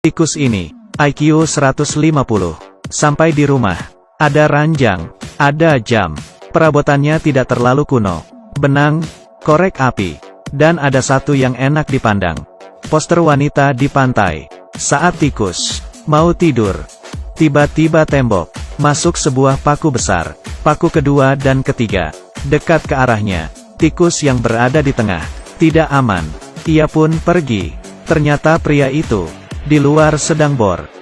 Tikus ini, IQ 150. Sampai di rumah, ada ranjang, ada jam. Perabotannya tidak terlalu kuno. Benang, korek api, dan ada satu yang enak dipandang. Poster wanita di pantai. Saat tikus mau tidur, tiba-tiba tembok, masuk sebuah paku besar. Paku kedua dan ketiga, dekat ke arahnya. Tikus yang berada di tengah, tidak aman. Ia pun pergi. Ternyata pria itu, di luar sedang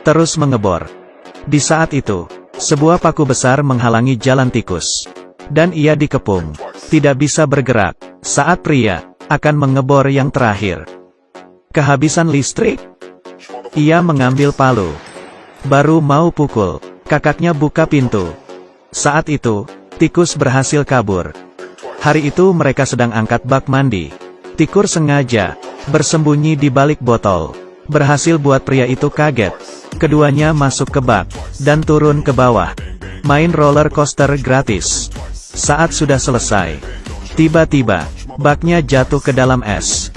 terus mengebor. Di saat itu, sebuah paku besar menghalangi jalan tikus. Dan ia dikepung, tidak bisa bergerak. Saat pria akan mengebor yang terakhir, kehabisan listrik. Ia mengambil palu, baru mau pukul, kakaknya buka pintu. Saat itu, tikus berhasil kabur. Hari itu mereka sedang angkat bak mandi. Tikus sengaja bersembunyi di balik botol. Berhasil buat pria itu kaget. Keduanya masuk ke bak, dan turun ke bawah. Main roller coaster gratis. Saat sudah selesai, tiba-tiba, baknya jatuh ke dalam es.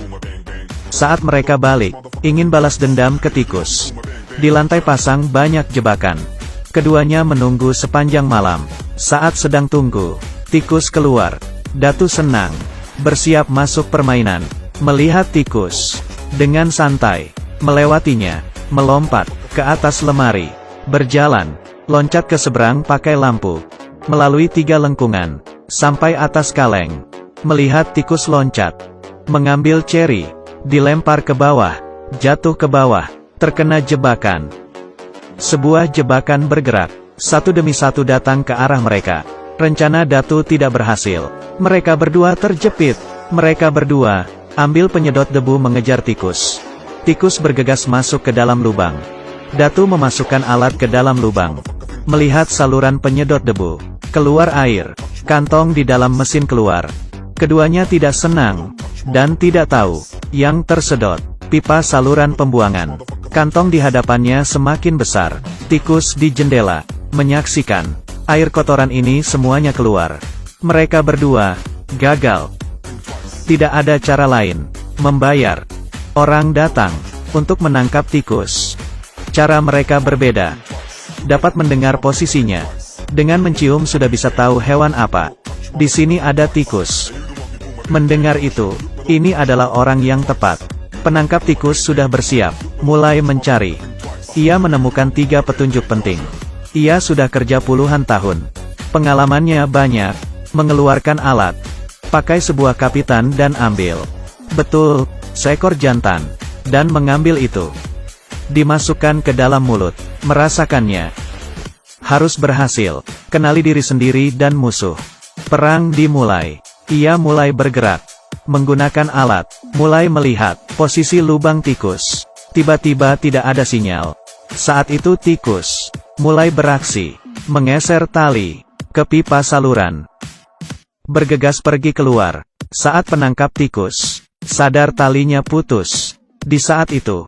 Saat mereka balik, ingin balas dendam ke tikus. Di lantai pasang banyak jebakan. Keduanya menunggu sepanjang malam. Saat sedang tunggu, tikus keluar. Datu senang, bersiap masuk permainan. Melihat tikus, dengan santai, melewatinya, melompat ke atas lemari, berjalan, loncat ke seberang pakai lampu, melalui 3 lengkungan, sampai atas kaleng. Melihat tikus loncat, mengambil ceri, dilempar ke bawah, jatuh ke bawah, terkena jebakan. Sebuah jebakan bergerak, satu demi satu datang ke arah mereka. Rencana Datu tidak berhasil. Mereka berdua terjepit. Mereka berdua ambil penyedot debu mengejar tikus. Tikus bergegas masuk ke dalam lubang. Datu memasukkan alat ke dalam lubang. Melihat saluran penyedot debu. Keluar air. Kantong di dalam mesin keluar. Keduanya tidak senang. Dan tidak tahu. Yang tersedot. Pipa saluran pembuangan. Kantong di hadapannya semakin besar. Tikus di jendela. Menyaksikan. Air kotoran ini semuanya keluar. Mereka berdua gagal. Tidak ada cara lain. Membayar. Orang datang untuk menangkap tikus. Cara mereka berbeda. Dapat mendengar posisinya. Dengan mencium sudah bisa tahu hewan apa. Di sini ada tikus. Mendengar itu, ini adalah orang yang tepat. Penangkap tikus sudah bersiap, mulai mencari. Ia menemukan 3 petunjuk penting. Ia sudah kerja puluhan tahun. Pengalamannya banyak. Mengeluarkan alat. Pakai sebuah kapitan dan ambil. Betul, seekor jantan. Dan mengambil itu. Dimasukkan ke dalam mulut. Merasakannya. Harus berhasil. Kenali diri sendiri dan musuh. Perang dimulai. Ia mulai bergerak. Menggunakan alat. Mulai melihat posisi lubang tikus. Tiba-tiba tidak ada sinyal. Saat itu tikus mulai beraksi. Menggeser tali ke pipa saluran. Bergegas pergi keluar. Saat penangkap tikus sadar talinya putus. Di saat itu,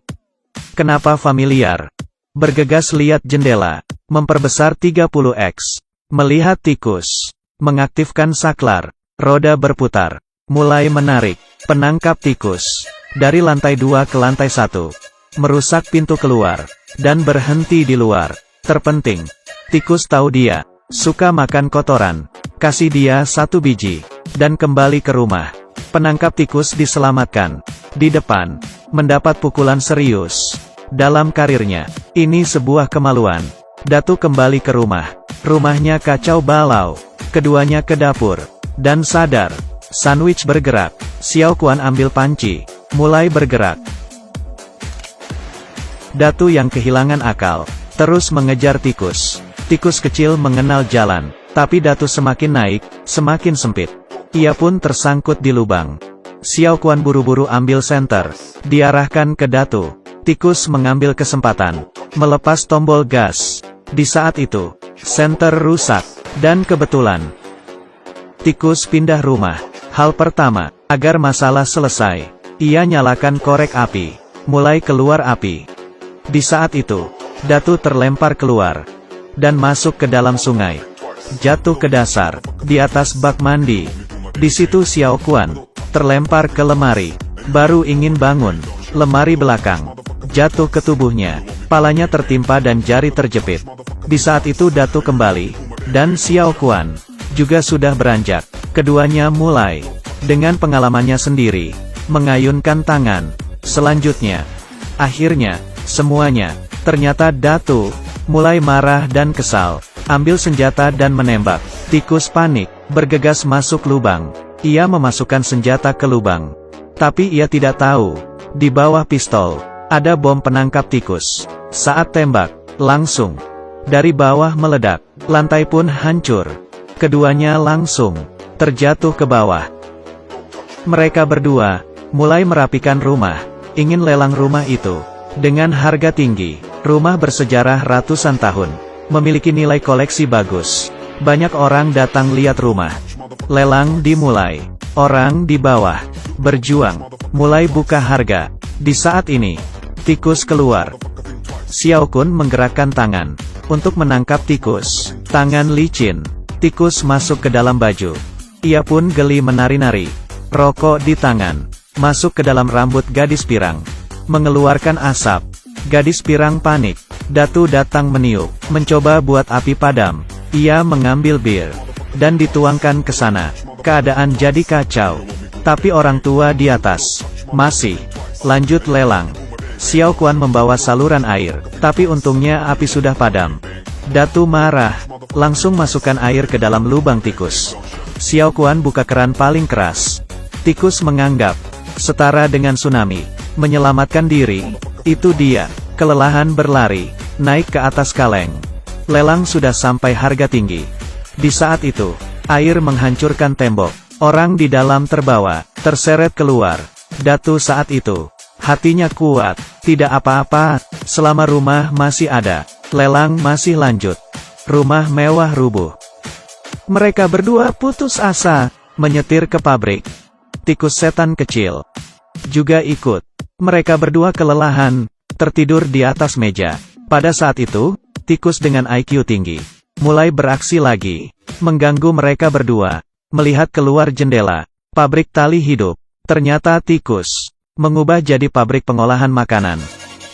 kenapa familiar? Bergegas lihat jendela. Memperbesar 30x. Melihat tikus. Mengaktifkan saklar. Roda berputar. Mulai menarik. Penangkap tikus. Dari lantai 2 ke lantai 1. Merusak pintu keluar. Dan berhenti di luar. Terpenting. Tikus tahu dia suka makan kotoran. Kasih dia 1 biji. Dan kembali ke rumah. Penangkap tikus diselamatkan. Di depan. Mendapat pukulan serius. Dalam karirnya. Ini sebuah kemaluan. Datu kembali ke rumah. Rumahnya kacau balau. Keduanya ke dapur. Dan sadar. Sandwich bergerak. Xiao Kuan ambil panci. Mulai bergerak. Datu yang kehilangan akal. Terus mengejar tikus. Tikus kecil mengenal jalan. Tapi Datu semakin naik, semakin sempit. Ia pun tersangkut di lubang. Xiao Kuan buru-buru ambil senter. Diarahkan ke Datu. Tikus mengambil kesempatan. Melepas tombol gas. Di saat itu, senter rusak. Dan kebetulan, tikus pindah rumah. Hal pertama, agar masalah selesai, ia nyalakan korek api. Mulai keluar api. Di saat itu, Datu terlempar keluar. Dan masuk ke dalam sungai. Jatuh ke dasar, di atas bak mandi. Di situ Xiao Kuan terlempar ke lemari. Baru ingin bangun, lemari belakang jatuh ke tubuhnya. Palanya tertimpa dan jari terjepit. Di saat itu Datu kembali, dan Xiao Quan juga sudah beranjak. Keduanya mulai, dengan pengalamannya sendiri, mengayunkan tangan. Selanjutnya, akhirnya, semuanya, ternyata Datu mulai marah dan kesal. Ambil senjata dan menembak. Tikus panik, bergegas masuk lubang. Ia memasukkan senjata ke lubang. Tapi ia tidak tahu, di bawah pistol, ada bom penangkap tikus. Saat tembak, langsung, dari bawah meledak, lantai pun hancur. Keduanya langsung, terjatuh ke bawah. Mereka berdua, mulai merapikan rumah, ingin lelang rumah itu. Dengan harga tinggi, rumah bersejarah ratusan tahun, memiliki nilai koleksi bagus. Banyak orang datang lihat rumah. Lelang dimulai. Orang di bawah berjuang, mulai buka harga. Di saat ini, tikus keluar. Xiao Kun menggerakkan tangan untuk menangkap tikus. Tangan licin. Tikus masuk ke dalam baju. Ia pun geli menari-nari. Rokok di tangan masuk ke dalam rambut gadis pirang, mengeluarkan asap. Gadis pirang panik. Datu datang meniup, mencoba buat api padam. Ia mengambil bir dan dituangkan ke sana. Keadaan jadi kacau. Tapi orang tua di atas masih lanjut lelang. Xiao Quan membawa saluran air, tapi untungnya api sudah padam. Datu marah, langsung masukkan air ke dalam lubang tikus. Xiao Quan buka keran paling keras. Tikus menganggap setara dengan tsunami. Menyelamatkan diri, itu dia. Kelelahan berlari, naik ke atas kaleng. Lelang sudah sampai harga tinggi. Di saat itu, air menghancurkan tembok. Orang di dalam terbawa, terseret keluar. Datu saat itu, hatinya kuat. Tidak apa-apa, selama rumah masih ada. Lelang masih lanjut. Rumah mewah rubuh. Mereka berdua putus asa, menyetir ke pabrik. Tikus setan kecil juga ikut. Mereka berdua kelelahan, tertidur di atas meja. Pada saat itu, tikus dengan IQ tinggi mulai beraksi lagi, mengganggu mereka berdua. Melihat keluar jendela, pabrik tali hidup. Ternyata tikus mengubah jadi pabrik pengolahan makanan,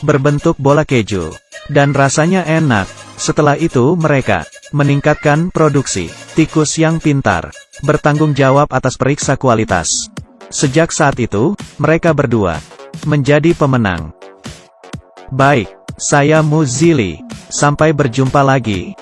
berbentuk bola keju, dan rasanya enak. Setelah itu mereka meningkatkan produksi. Tikus yang pintar bertanggung jawab atas periksa kualitas. Sejak saat itu, mereka berdua menjadi pemenang. Baik, saya Mu Zili. Sampai berjumpa lagi.